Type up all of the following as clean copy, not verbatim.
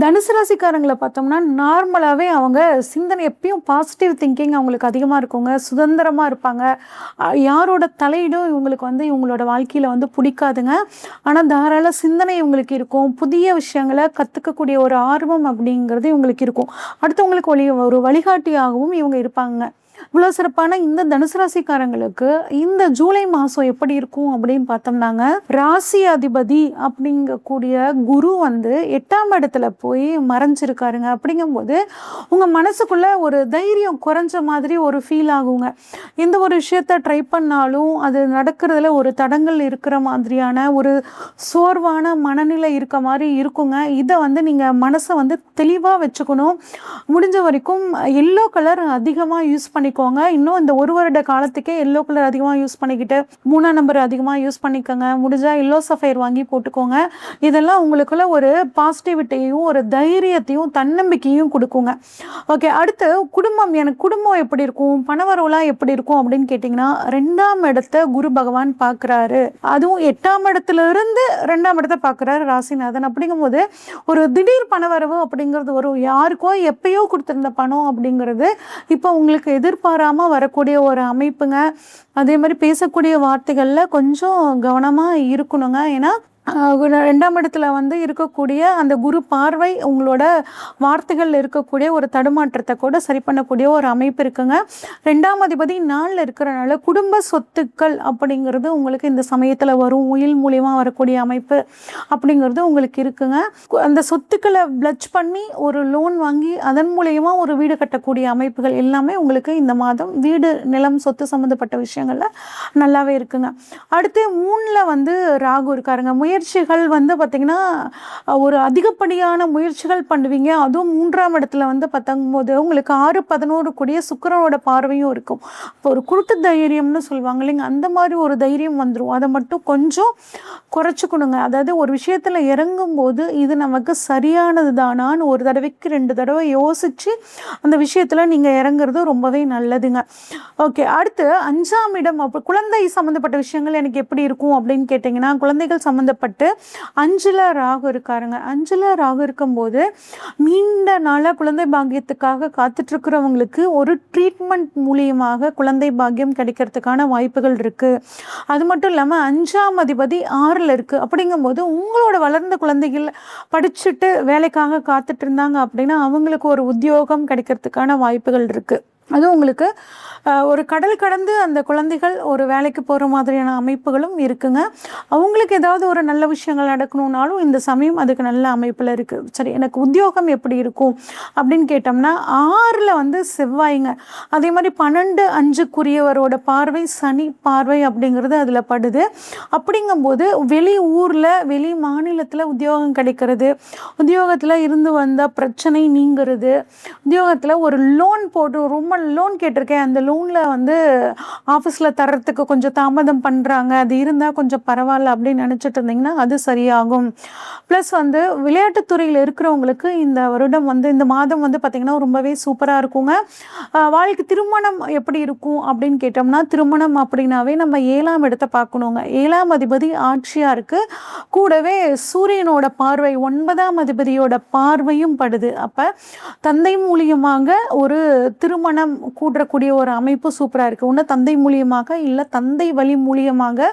தனுசு ராசிக்காரங்களை பார்த்தோம்னா நார்மலாகவே அவங்க சிந்தனை எப்பயும் பாசிட்டிவ் திங்கிங் அவங்களுக்கு அதிகமாக இருக்குங்க. சுதந்திரமாக இருப்பாங்க. யாரோட தலையீடும் இவங்களுக்கு இவங்களோட வாழ்க்கையில் பிடிக்காதுங்க. ஆனால் தாராள சிந்தனை இவங்களுக்கு இருக்கும். புதிய விஷயங்களை கற்றுக்கக்கூடிய ஒரு ஆர்வம் அப்படிங்கிறது இவங்களுக்கு இருக்கும். அடுத்தவங்களுக்கு ஒரு வழிகாட்டியாகவும் இவங்க இருப்பாங்க. இவ்வளோ சிறப்பான இந்த தனுசு ராசிக்காரங்களுக்கு இந்த ஜூலை மாதம் எப்படி இருக்கும் அப்படின்னு பார்த்தோம்னாங்க, ராசி அதிபதி அப்படிங்கக்கூடிய குரு 8ஆம் இடத்துல போய் மறைஞ்சிருக்காருங்க. அப்படிங்கும்போது உங்கள் மனசுக்குள்ள ஒரு தைரியம் குறைஞ்ச மாதிரி ஒரு ஃபீல் ஆகுங்க. எந்த ஒரு விஷயத்த ட்ரை பண்ணாலும் அது நடக்கிறதுல ஒரு தடங்கள் இருக்கிற மாதிரியான ஒரு சோர்வான மனநிலை இருக்க மாதிரி இருக்குங்க. இதை நீங்கள் மனசை தெளிவாக வச்சுக்கணும். முடிஞ்ச வரைக்கும் எல்லோ கலர் அதிகமாக யூஸ் பண்ணிக்கோங்க. இன்னும் இந்த ஒரு வருட காலத்துக்கே எல்லோ கலர் அதிகமாக யூஸ் பண்ணிக்கிட்டு 3ஆம் நம்பர் அதிகமாக யூஸ் பண்ணிக்கோங்க. முடிஞ்சால் எல்லோ சஃபைர் வாங்கி போட்டுக்கோங்க. இதெல்லாம் உங்களுக்குள்ள ஒரு பாசிட்டிவிட்டியையும் ஒரு தைரியத்தையும் தன்னம்பிக்கையும் கொடுக்குங்க. ஓகே, அடுத்து குடும்பம். எனக்கு குடும்பம் எப்படி இருக்கும், பணவரவுலாம் எப்படி இருக்கும் அப்படின்னு கேட்டிங்கன்னா, 2ஆம் இடத்தை குரு பகவான் பார்க்குறாரு. அதுவும் 8ஆம் இடத்துல இருந்து 2ஆம் இடத்தை பார்க்குறாரு ராசிநாதன். அப்படிங்கும்போது ஒரு திடீர் பணவரவு அப்படிங்கிறது வரும். யாருக்கோ எப்பயோ கொடுத்துருந்த பணம் அப்படிங்கிறது இப்போ உங்களுக்கு எதிர்பாராமல் வரக்கூடிய ஒரு அமைப்புங்க. அதே மாதிரி பேசக்கூடிய வார்த்தைகளில் கொஞ்சம் கவனமாக இருக்கணுங்க. ஏன்னா 2ஆம் இடத்துல இருக்கக்கூடிய அந்த குரு பார்வை உங்களோட வார்த்தைகளில் இருக்கக்கூடிய ஒரு தடுமாற்றத்தை கூட சரி பண்ணக்கூடிய ஒரு அமைப்பு இருக்குங்க. 2ஆம் அதிபதி 4ல் இருக்கிறனால குடும்ப சொத்துக்கள் அப்படிங்கிறது உங்களுக்கு இந்த சமயத்தில் வரும். உயில் மூலியமாக வரக்கூடிய அமைப்பு அப்படிங்கிறது உங்களுக்கு இருக்குங்க. அந்த சொத்துக்களை பிளட்ஜ் பண்ணி ஒரு லோன் வாங்கி அதன் மூலியமாக ஒரு வீடு கட்டக்கூடிய அமைப்புகள் எல்லாமே உங்களுக்கு இந்த மாதம் வீடு, நிலம், சொத்து சம்மந்தப்பட்ட விஷயங்கள்ல நல்லாவே இருக்குங்க. அடுத்து 3ல் ராகு இருக்காருங்க. முயற்சிகள் பார்த்திங்கன்னா ஒரு அதிகப்படியான முயற்சிகள் பண்ணுவீங்க. அதுவும் 3ஆம் இடத்துல பார்க்கும்போது உங்களுக்கு 6-11 கூடிய சுக்கிரனோட பார்வையும் இருக்கும். இப்போ ஒரு குருட்டு தைரியம்னு சொல்லுவாங்க இல்லைங்க, அந்த மாதிரி ஒரு தைரியம் வந்துடும். அதை மட்டும் கொஞ்சம் குறைச்சிக்கணுங்க. அதாவது ஒரு விஷயத்தில் இறங்கும் போது இது நமக்கு சரியானது தானான்னு ஒரு தடவைக்கு 2 தடவை யோசித்து அந்த விஷயத்தில் நீங்கள் இறங்குறது ரொம்பவே நல்லதுங்க. ஓகே, அடுத்து 5ஆம் இடம். அப்போ குழந்தை சம்மந்தப்பட்ட விஷயங்கள் எனக்கு எப்படி இருக்கும் அப்படின்னு கேட்டிங்கன்னா, குழந்தைகள் சம்மந்தப்பட்ட 5ல் ராகு இருக்காருங்க. 5ல் ராகு இருக்கும்போது நீண்ட நாளாக குழந்தை பாக்கியத்துக்காக காத்துட்ருக்கிறவங்களுக்கு ஒரு ட்ரீட்மெண்ட் மூலியமாக குழந்தை பாக்கியம் கிடைக்கிறதுக்கான வாய்ப்புகள் இருக்குது. அது மட்டும் இல்லாமல் 5ஆம் அதிபதி 6ல் இருக்குது. அப்படிங்கும்போது உங்களோட வளர்ந்த குழந்தைகள் படிச்சுட்டு வேலைக்காக காத்துட்டு இருந்தாங்க அப்படின்னா அவங்களுக்கு ஒரு உத்தியோகம் கிடைக்கிறதுக்கான வாய்ப்புகள் இருக்குது. அதுவும் உங்களுக்கு ஒரு கடல் கடந்து அந்த குழந்தைகள் ஒரு வேலைக்கு போகிற மாதிரியான அமைப்புகளும் இருக்குங்க. அவங்களுக்கு ஏதாவது ஒரு நல்ல விஷயங்கள் நடக்கணுன்னாலும் இந்த சமயம் அதுக்கு நல்ல அமைப்பில் இருக்குது. சரி, எனக்கு உத்தியோகம் எப்படி இருக்கும் அப்படின்னு கேட்டோம்னா, 6ல் செவ்வாய்ங்க. அதே மாதிரி 12-5 பார்வை சனி பார்வை அப்படிங்கிறது அதில் படுது. அப்படிங்கும்போது வெளி ஊரில் வெளி மாநிலத்தில் உத்தியோகம் கிடைக்கிறது, உத்தியோகத்தில் இருந்து வந்த பிரச்சனை நீங்கிறது, உத்தியோகத்தில் ஒரு லோன் போட்டு ரொம்ப லோன் கேட்டிருக்கேன், அந்த லோனில் ஆஃபீஸில் தர்றதுக்கு கொஞ்சம் தாமதம் பண்ணுறாங்க, அது இருந்தால் கொஞ்சம் பரவாயில்ல அப்படின்னு நினச்சிட்டு இருந்தீங்கன்னா அது சரியாகும். ப்ளஸ் விளையாட்டுத்துறையில் இருக்கிறவங்களுக்கு இந்த வருடம் இந்த மாதம் பார்த்திங்கன்னா ரொம்பவே சூப்பராக இருக்குங்க. வாழ்க்கை திருமணம் எப்படி இருக்கும் அப்படின்னு கேட்டோம்னா, திருமணம் அப்படின்னாவே நம்ம 7ஆம் இடத்தை பார்க்கணுங்க. 7ஆம் அதிபதி ஆட்சியாக இருக்குது. கூடவே சூரியனோட பார்வை 9ஆம் அதிபதியோட பார்வையும் படுது. அப்போ தந்தை மூலியமாக ஒரு திருமணம் கூடக்கூடிய ஒரு அமைப்பு சூப்பராக இருக்குது. ஒன்று தந்தை மூலியமாக இல்லை தந்தை வழி மூலியமாக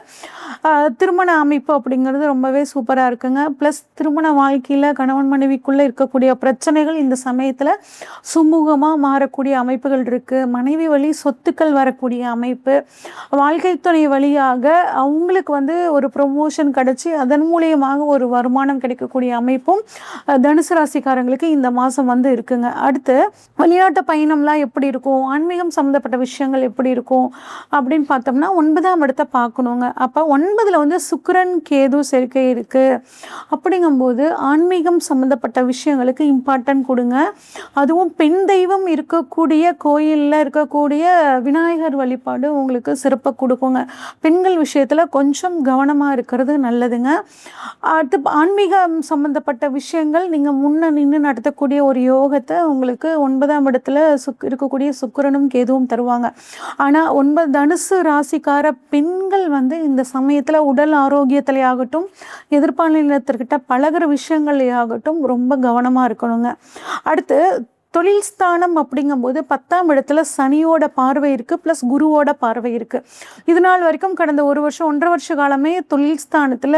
திருமண அமைப்பு அப்படிங்கிறது ரொம்பவே சூப்பராக இருக்குங்க. ப்ளஸ் திருமண வாழ்க்கையில் கணவன் மனைவிக்குள்ளே இருக்கக்கூடிய பிரச்சனைகள் இந்த சமயத்தில் சுமூகமாக மாறக்கூடிய அமைப்புகள் இருக்குது. மனைவி வழி சொத்துக்கள் வரக்கூடிய அமைப்பு, வாழ்க்கை துணை வழியாக அவங்களுக்கு ஒரு ப்ரொமோஷன் கிடச்சி அதன் மூலியமாக ஒரு வருமானம் கிடைக்கக்கூடிய அமைப்பும் தனுசு ராசிக்காரங்களுக்கு இந்த மாதம் இருக்குங்க. அடுத்து விளையாட்டு பயணம்லாம் எப்படி இருக்கும், ஆன்மீகம் சம்மந்தப்பட்ட விஷயங்கள் எப்படி இருக்கும் அப்படின்னு பார்த்தோம்னா 9ஆம் இடத்தை பார்க்கணுங்க. அப்போ 9ல் சுக்கிரன் கேது சேர்க்கை இருக்குது. அப்படிங்கும்போது ஆன்மீகம் சம்மந்தப்பட்ட விஷயங்களுக்கு இம்பார்ட்டன்ட் கொடுங்க. அதுவும் பெண் தெய்வம் இருக்கக்கூடிய கோயிலில் இருக்கக்கூடிய விநாயகர் வழிபாடு உங்களுக்கு சிறப்பாக கொடுக்குங்க. பெண்கள் விஷயத்தில் கொஞ்சம் கவனமாக இருக்கிறது நல்லதுங்க. அடுத்து ஆன்மீகம் சம்மந்தப்பட்ட விஷயங்கள் நீங்கள் முன்ன நின்று நடத்தக்கூடிய ஒரு யோகத்தை உங்களுக்கு 9ஆம் இடத்துல இருக்கக்கூடிய சுக்கிரனும் கேதுவும் தருவாங்க. ஆனால் 9 தனுசு ராசிக்கார பெண்கள் வந்து இந்த சமயத்தில் உடல் ஆரோக்கியத்திலே ஆகட்டும், எதிர்பாலினத்திற்கிட்ட பழகுற விஷயங்களே ஆகட்டும் ரொம்ப கவனமாக இருக்கணுங்க. அடுத்து தொழில் ஸ்தானம் அப்படிங்கும்போது 10ஆம் இடத்துல சனியோட பார்வை இருக்குது, ப்ளஸ் குருவோட பார்வை இருக்குது. இது நாள் வரைக்கும் கடந்த 1 வருஷம் 1.5 வருஷ காலமே தொழில் ஸ்தானத்தில்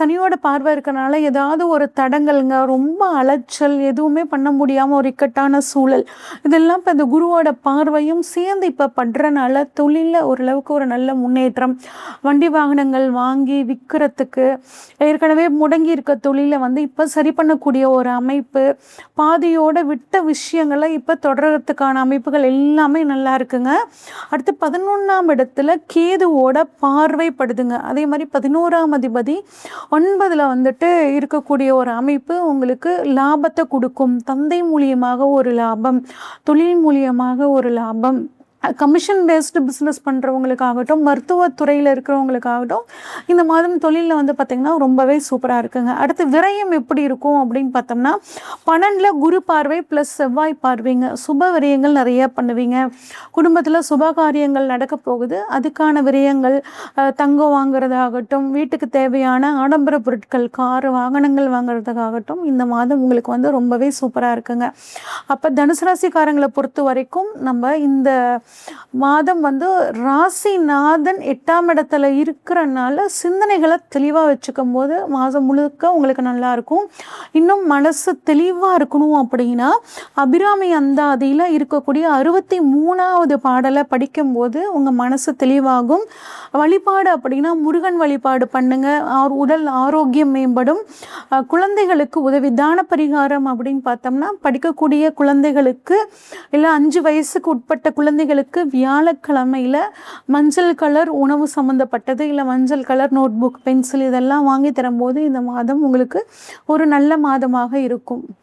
சனியோட பார்வை இருக்கனால ஏதாவது ஒரு தடங்கல்ங்க, ரொம்ப அலைச்சல், எதுவுமே பண்ண முடியாமல் ஒரு இக்கட்டான சூழல், இதெல்லாம் இப்போ இந்த குருவோட பார்வையும் சேர்ந்து இப்போ படுறனால தொழிலில் ஓரளவுக்கு ஒரு நல்ல முன்னேற்றம், வண்டி வாகனங்கள் வாங்கி விற்கிறதுக்கு, ஏற்கனவே முடங்கி இருக்க தொழிலை வந்து இப்போ சரி பண்ணக்கூடிய ஒரு அமைப்பு, பாதியோட விட்ட விஷயங்களை இப்போ தொடர்றதுக்கான அமைப்புகள் எல்லாமே நல்லா இருக்குங்க. அடுத்து 11ஆம் இடத்துல கேதுவோட பார்வைப்படுதுங்க. அதே மாதிரி 11ஆம் அதிபதி 9ல் வந்துட்டு இருக்கக்கூடிய ஒரு அமைப்பு உங்களுக்கு லாபத்தை கொடுக்கும். தந்தை மூலியமாக ஒரு லாபம், தொழில் மூலியமாக ஒரு லாபம், கமிஷன் பேஸ்டு பிஸ்னஸ் பண்ணுறவங்களுக்காகட்டும், மருத்துவத்துறையில் இருக்கிறவங்களுக்காகட்டும் இந்த மாதம் தொழிலில் வந்து பார்த்திங்கன்னா ரொம்பவே சூப்பராக இருக்குங்க. அடுத்து விரயம் எப்படி இருக்கும் அப்படின்னு பார்த்தோம்னா 12ல் குரு பார்வை ப்ளஸ் செவ்வாய் பார்வைங்க. சுப விரயங்கள் நிறைய பண்ணுவீங்க. குடும்பத்தில் சுப காரியங்கள் நடக்க போகுது, அதுக்கான விரயங்கள், தங்கம் வாங்குறதாகட்டும், வீட்டுக்கு தேவையான ஆடம்பர பொருட்கள், கார் வாகனங்கள் வாங்குறதுக்காகட்டும் இந்த மாதம் உங்களுக்கு வந்து ரொம்பவே சூப்பராக இருக்குங்க. அப்போ தனுசு ராசிக்காரங்களை பொறுத்த வரைக்கும் நம்ம இந்த மாதம் வந்து ராசிநாதன் 8ஆம் இடத்துல இருக்கிறனால சிந்தனைகளை தெளிவாக வச்சுக்கும் போது மாதம் முழுக்க உங்களுக்கு நல்லா இருக்கும். இன்னும் மனசு தெளிவாக இருக்கணும் அப்படின்னா அபிராமி அந்தாதியில் இருக்கக்கூடிய 63வது பாடலை படிக்கும்போது உங்கள் மனசு தெளிவாகும். வழிபாடு அப்படின்னா முருகன் வழிபாடு பண்ணுங்க, உடல் ஆரோக்கியம் மேம்படும். குழந்தைகளுக்கு உதவி தான பரிகாரம் அப்படின்னு பார்த்தோம்னா படிக்கக்கூடிய குழந்தைகளுக்கு இல்லை 5 வயசுக்கு உட்பட்ட குழந்தைகளுக்கு வியாழக்கிழமையில் மஞ்சள் கலர் உணவு சம்மந்தப்பட்டது இல்லை மஞ்சள் கலர் நோட்புக், பென்சில் இதெல்லாம் வாங்கி தரும்போது இந்த மாதம் உங்களுக்கு ஒரு நல்ல மாதமாக இருக்கும்.